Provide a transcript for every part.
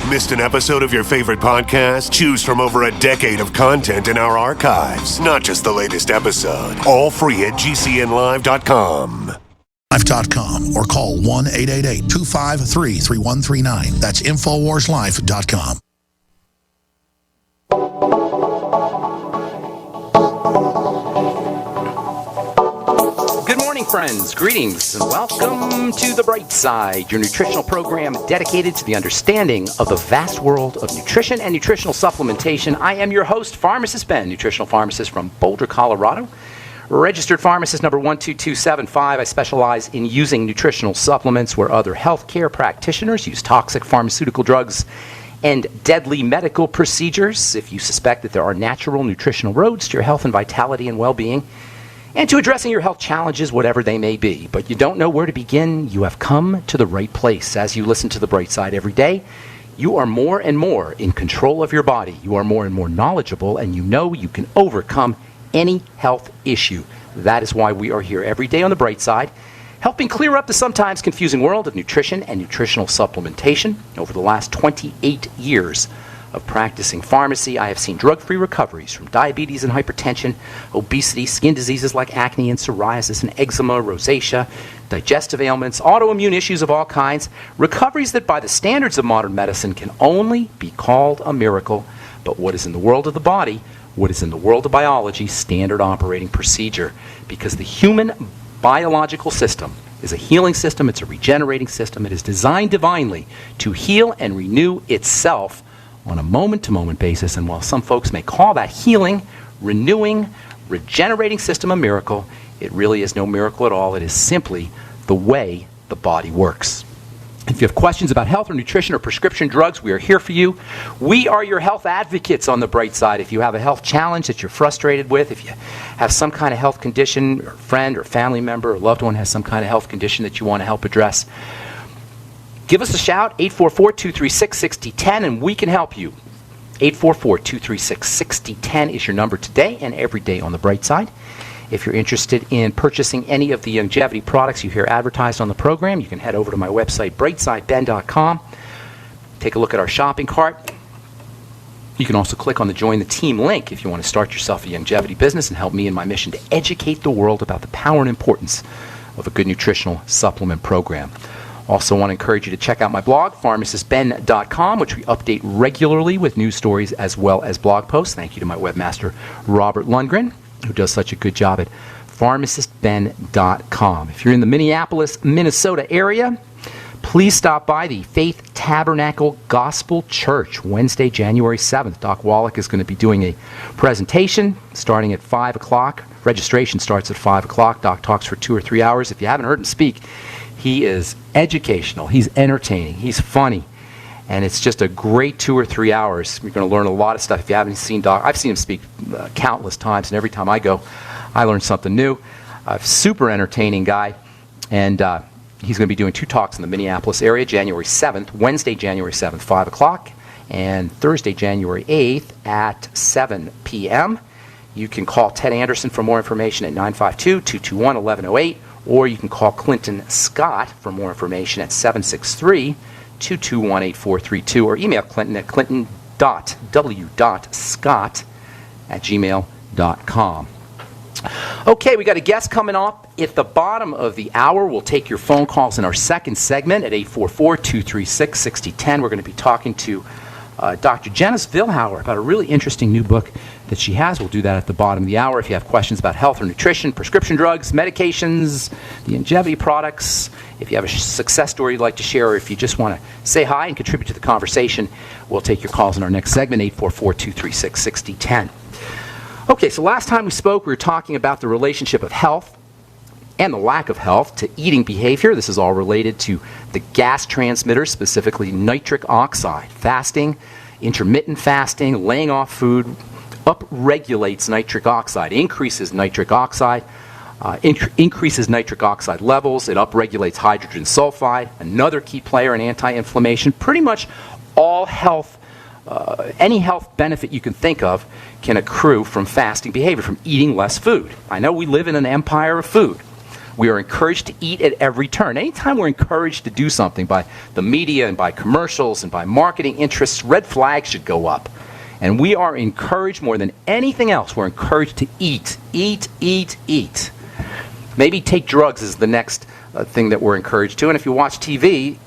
Missed an episode of your favorite podcast? Choose from over a decade of content in our archives, not just the latest episode. All free at GCNlive.com. Life.com or call 1-888-253-3139. That's InfoWarsLife.com. Good morning, friends. Greetings and welcome to The Bright Side, your nutritional program dedicated to the understanding of the vast world of nutrition and nutritional supplementation. I am your host, Pharmacist Ben, nutritional pharmacist from Boulder, Colorado. Registered pharmacist number 12275. I specialize in using nutritional supplements where other healthcare practitioners use toxic pharmaceutical drugs and deadly medical procedures. If you suspect that there are natural nutritional roads to your health and vitality and well-being, and to addressing your health challenges, whatever they may be, but you don't know where to begin, you have come to the right place. As you listen to The Bright Side every day, you are more and more in control of your body. You are more and more knowledgeable, and you know you can overcome any health issue. That is why we are here every day on The Bright Side, helping clear up the sometimes confusing world of nutrition and nutritional supplementation. Over the last 28 years of practicing pharmacy, I have seen drug-free recoveries from diabetes and hypertension, obesity, skin diseases like acne and psoriasis and eczema, rosacea, digestive ailments, autoimmune issues of all kinds, recoveries that by the standards of modern medicine can only be called a miracle. But what is in the world of the body, what is in the world of biology, standard operating procedure, because the human biological system is a healing system, it's a regenerating system, it is designed divinely to heal and renew itself on a moment-to-moment basis. And while some folks may call that healing, renewing, regenerating system a miracle, it really is no miracle at all. It is simply the way the body works. If you have questions about health or nutrition or prescription drugs, we are here for you. We are your health advocates on The Bright Side. If you have a health challenge that you're frustrated with, if you have some kind of health condition, or friend or family member or loved one has some kind of health condition that you want to help address, give us a shout, 844-236-6010, and we can help you. 844-236-6010 is your number today and every day on The Bright Side. If you're interested in purchasing any of the longevity products you hear advertised on the program, you can head over to my website, brightsideben.com. Take a look at our shopping cart. You can also click on the Join the Team link if you want to start yourself a longevity business and help me in my mission to educate the world about the power and importance of a good nutritional supplement program. Also want to encourage you to check out my blog, pharmacistben.com, which we update regularly with news stories as well as blog posts. Thank you to my webmaster, Robert Lundgren, who does such a good job at pharmacistben.com. If you're in the Minneapolis, Minnesota area, please stop by the Faith Tabernacle Gospel Church Wednesday, January 7th. Doc Wallach is going to be doing a presentation starting at 5 o'clock. Registration starts at 5 o'clock. Doc talks for 2 or 3 hours. If you haven't heard him speak, he is educational, he's entertaining, he's funny, and it's just a great 2 or 3 hours. You're going to learn a lot of stuff. If you haven't seen Doc, I've seen him speak countless times, and every time I go, I learn something new. Super entertaining guy, and he's going to be doing 2 talks in the Minneapolis area, January 7th, Wednesday, January 7th, 5 o'clock, and Thursday, January 8th at 7 p.m. You can call Ted Anderson for more information at 952-221-1108, or you can call Clinton Scott for more information at 763-221-8432, or email Clinton at clinton.w.scott@gmail.com. Okay, we got a guest coming up at the bottom of the hour. We'll take your phone calls in our second segment at 844-236-6010. We're going to be talking to Dr. Janice Vilhauer about a really interesting new book that she has. We'll do that at the bottom of the hour. If you have questions about health or nutrition, prescription drugs, medications, the longevity products, if you have a success story you'd like to share, or if you just want to say hi and contribute to the conversation, we'll take your calls in our next segment, 844-236-6010. Okay, so last time we spoke, we were talking about the relationship of health and the lack of health to eating behavior. This is all related to the gas transmitters, specifically nitric oxide. Fasting, intermittent fasting, laying off food, upregulates nitric oxide, increases nitric oxide, increases nitric oxide levels. It upregulates hydrogen sulfide, another key player in anti-inflammation. Pretty much all health, any health benefit you can think of can accrue from fasting behavior, from eating less food. I know we live in an empire of food. We are encouraged to eat at every turn. Anytime we're encouraged to do something by the media and by commercials and by marketing interests, red flags should go up. And we are encouraged more than anything else. We're encouraged to eat, eat, eat, eat. Maybe take drugs is the next thing that we're encouraged to. And if you watch TV,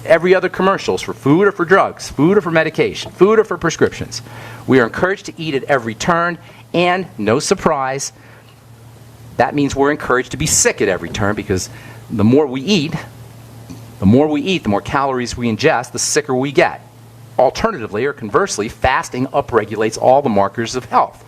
every other commercial is for food or for drugs, food or for medication, food or for prescriptions. We are encouraged to eat at every turn, and no surprise, that means we're encouraged to be sick at every turn, because the more we eat, the more calories we ingest, the sicker we get. Alternatively, or conversely, fasting upregulates all the markers of health.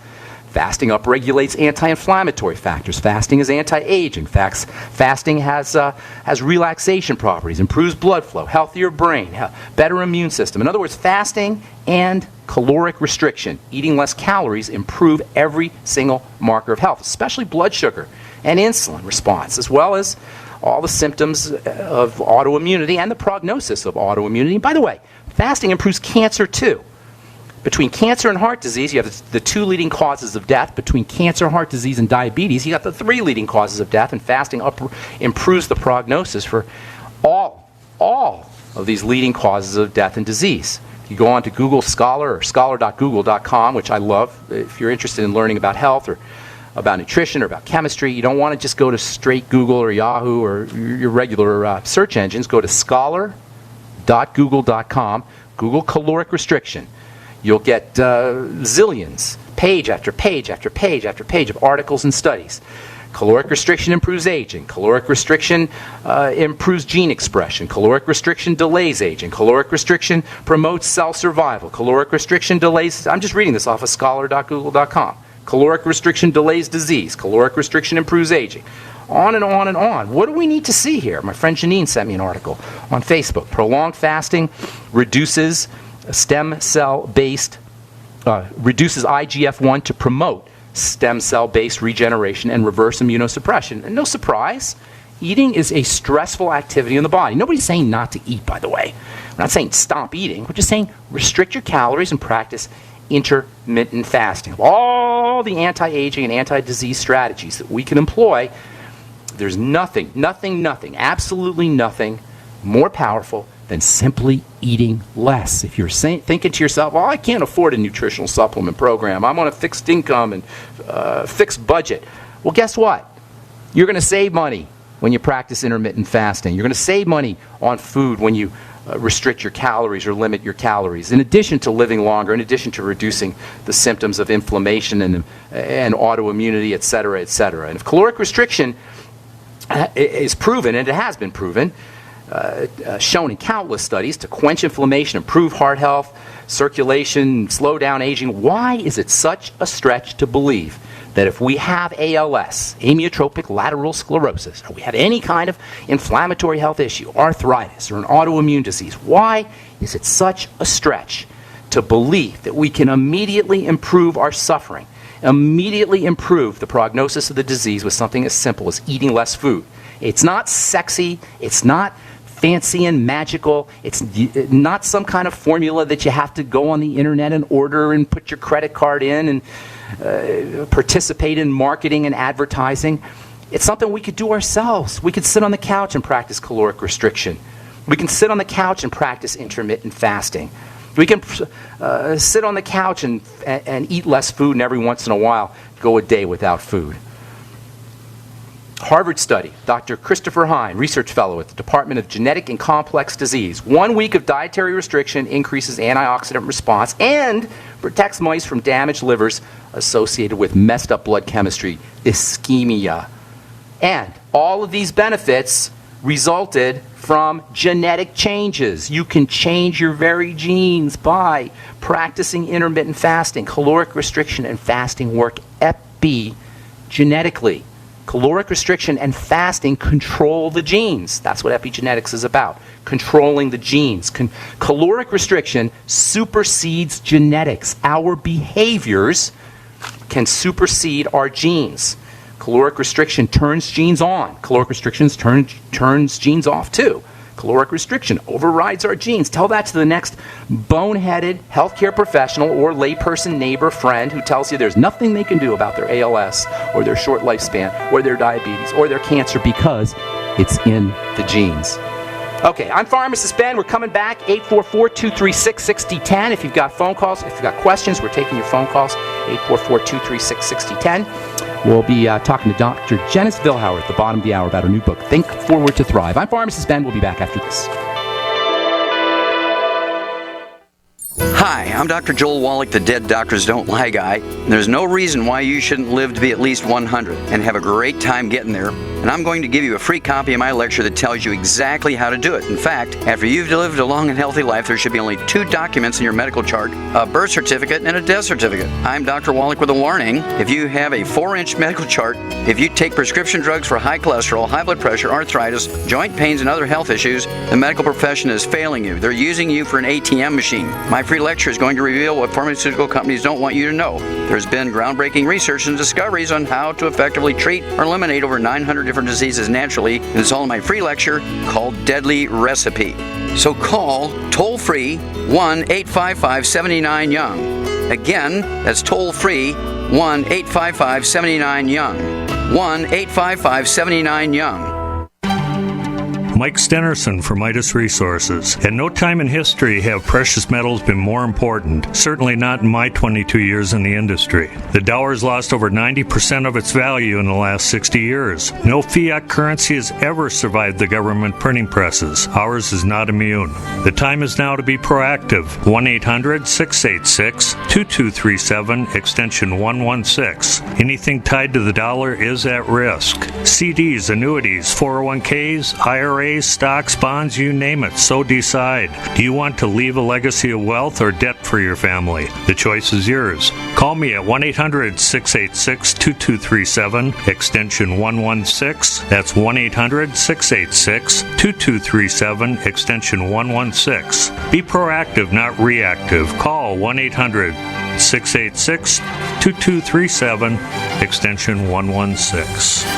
Fasting upregulates anti-inflammatory factors. Fasting is anti-aging. Fasting has relaxation properties, improves blood flow, healthier brain, better immune system. In other words, fasting and caloric restriction, eating less calories, improve every single marker of health, especially blood sugar and insulin response, as well as all the symptoms of autoimmunity and the prognosis of autoimmunity. And by the way, fasting improves cancer too. Between cancer and heart disease, you have the 2 leading causes of death. Between cancer, heart disease, and diabetes, you got the 3 leading causes of death. And fasting improves the prognosis for all of these leading causes of death and disease. You go on to Google Scholar or scholar.google.com, which I love if you're interested in learning about health or about nutrition or about chemistry. You don't want to just go to straight Google or Yahoo or your regular search engines. Go to scholar.google.com, Google caloric restriction. You'll get zillions, page after page after page after page of articles and studies. Caloric restriction improves aging. Caloric restriction improves gene expression. Caloric restriction delays aging. Caloric restriction promotes cell survival. Caloric restriction delays, I'm just reading this off of scholar.google.com. Caloric restriction delays disease. Caloric restriction improves aging. On and on and on. What do we need to see here? My friend Janine sent me an article on Facebook. Prolonged fasting reduces reduces IGF-1 to promote stem cell-based regeneration and reverse immunosuppression. And no surprise, eating is a stressful activity in the body. Nobody's saying not to eat, by the way. We're not saying stop eating. We're just saying restrict your calories and practice intermittent fasting. Of all the anti-aging and anti-disease strategies that we can employ, there's nothing, absolutely nothing more powerful than simply eating less. If you're thinking to yourself, well, I can't afford a nutritional supplement program, I'm on a fixed income and fixed budget. Well, guess what? You're going to save money when you practice intermittent fasting. You're going to save money on food when you restrict your calories or limit your calories. In addition to living longer, in addition to reducing the symptoms of inflammation and autoimmunity, et cetera, et cetera. And if caloric restriction is proven, and it has been proven, shown in countless studies to quench inflammation, improve heart health, circulation, slow down aging, why is it such a stretch to believe that if we have ALS, amyotrophic lateral sclerosis, or we have any kind of inflammatory health issue, arthritis, or an autoimmune disease, why is it such a stretch to believe that we can immediately improve our suffering, immediately improve the prognosis of the disease with something as simple as eating less food? It's not sexy, it's not fancy and magical. It's not some kind of formula that you have to go on the internet and order and put your credit card in and participate in marketing and advertising. It's something we could do ourselves. We could sit on the couch and practice caloric restriction. We can sit on the couch and practice intermittent fasting. We can sit on the couch and eat less food, and every once in a while go a day without food. Harvard study, Dr. Christopher Hine, research fellow at the Department of Genetic and Complex Disease. 1 week of dietary restriction increases antioxidant response and protects mice from damaged livers associated with messed up blood chemistry, ischemia. And all of these benefits resulted from genetic changes. You can change your very genes by practicing intermittent fasting. Caloric restriction and fasting work epigenetically. Caloric restriction and fasting control the genes. That's what epigenetics is about, controlling the genes. Caloric restriction supersedes genetics. Our behaviors can supersede our genes. Caloric restriction turns genes on. Caloric restriction turns genes off too. Caloric restriction overrides our genes. Tell that to the next boneheaded healthcare professional or layperson, neighbor, friend who tells you there's nothing they can do about their ALS or their short lifespan or their diabetes or their cancer because it's in the genes. Okay, I'm Pharmacist Ben. We're coming back, 844-236-6010. If you've got phone calls, if you've got questions, we're taking your phone calls, 844-236-6010. We'll be talking to Dr. Janice Vilhauer at the bottom of the hour about her new book, Think Forward to Thrive. I'm Pharmacist Ben. We'll be back after this. Hi, I'm Dr. Joel Wallach, the Dead Doctors Don't Lie guy. There's no reason why you shouldn't live to be at least 100 and have a great time getting there. And I'm going to give you a free copy of my lecture that tells you exactly how to do it. In fact, after you've lived a long and healthy life, there should be only 2 documents in your medical chart, a birth certificate and a death certificate. I'm Dr. Wallach with a warning. If you have a 4-inch medical chart, if you take prescription drugs for high cholesterol, high blood pressure, arthritis, joint pains, and other health issues, the medical profession is failing you. They're using you for an ATM machine. My free lecture is going to reveal what pharmaceutical companies don't want you to know. There's been groundbreaking research and discoveries on how to effectively treat or eliminate over 900 different diseases naturally, and it's all in my free lecture called Deadly Recipe. So call toll-free 1-855-79-YOUNG. Again, that's toll-free 1-855-79-YOUNG. 1-855-79-YOUNG. Mike Stenerson from Midas Resources. At no time in history have precious metals been more important, certainly not in my 22 years in the industry. The dollar has lost over 90% of its value in the last 60 years. No fiat currency has ever survived the government printing presses. Ours is not immune. The time is now to be proactive. 1-800-686-2237, extension 116. Anything tied to the dollar is at risk. CDs, annuities, 401ks, IRAs, stocks, bonds, you name it, so decide. Do you want to leave a legacy of wealth or debt for your family? The choice is yours. Call me at 1-800-686-2237, extension 116. That's 1-800-686-2237, extension 116. Be proactive, not reactive. Call 1-800-686-2237, extension 116.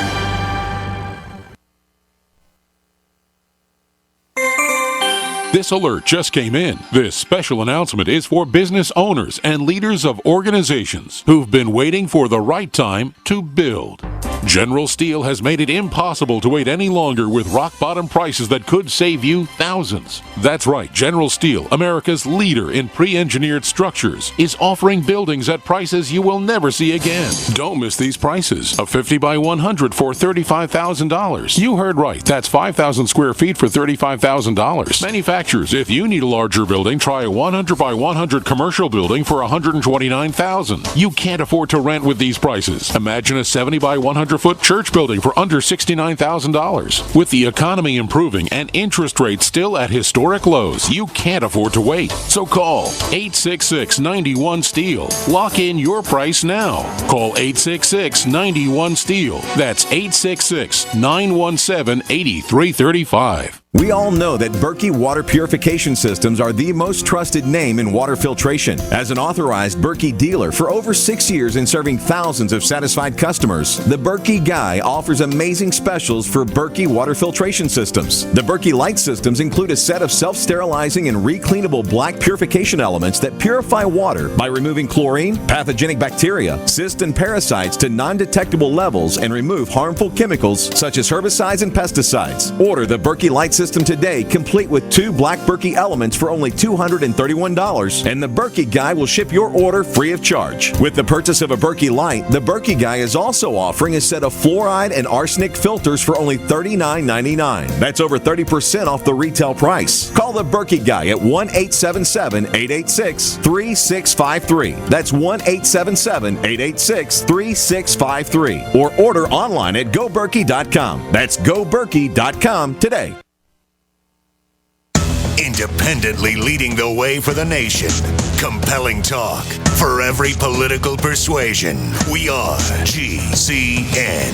This alert just came in. This special announcement is for business owners and leaders of organizations who've been waiting for the right time to build. General Steel has made it impossible to wait any longer with rock-bottom prices that could save you thousands. That's right, General Steel, America's leader in pre-engineered structures, is offering buildings at prices you will never see again. Don't miss these prices. A 50 by 100 for $35,000. You heard right, that's 5,000 square feet for $35,000. Manufacturers, if you need a larger building, try a 100 by 100 commercial building for $129,000. You can't afford to rent with these prices. Imagine a 70 by 100-foot church building for under $69,000. With the economy improving and interest rates still at historic lows, you can't afford to wait. So call 866-91-STEEL. Lock in your price now. Call 866-91-STEEL. That's 866-917-8335. We all know that Berkey Water Purification Systems are the most trusted name in water filtration. As an authorized Berkey dealer for over 6 years and serving thousands of satisfied customers, the Berkey Guy offers amazing specials for Berkey Water Filtration Systems. The Berkey Light Systems include a set of self-sterilizing and recleanable black purification elements that purify water by removing chlorine, pathogenic bacteria, cysts, and parasites to non-detectable levels and remove harmful chemicals such as herbicides and pesticides. Order the Berkey Light System today, complete with 2 black Berkey elements for only $231, and the Berkey Guy will ship your order free of charge. With the purchase of a Berkey Light, the Berkey Guy is also offering a set of fluoride and arsenic filters for only $39.99. That's over 30% off the retail price. Call the Berkey Guy at 1-877-886-3653. That's 1-877-886-3653. Or order online at goberkey.com. That's goberkey.com today. Independently leading the way for the nation. Compelling talk for every political persuasion. We are GCN.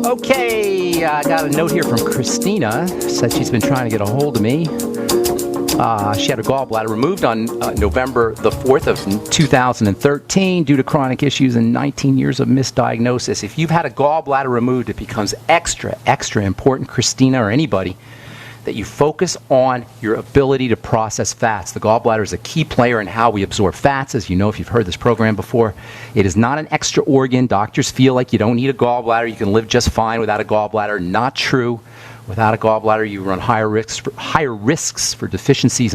Okay, I got a note here from Christina. Said she's been trying to get a hold of me. She had her gallbladder removed on November the 4th of 2013 due to chronic issues and 19 years of misdiagnosis. If you've had a gallbladder removed, it becomes extra important, Christina or anybody, that you focus on your ability to process fats. The gallbladder is a key player in how we absorb fats, as you know if you've heard this program before. It is not an extra organ. Doctors feel like you don't need a gallbladder. You can live just fine without a gallbladder. Not true. Without a gallbladder, you run higher risks for deficiencies in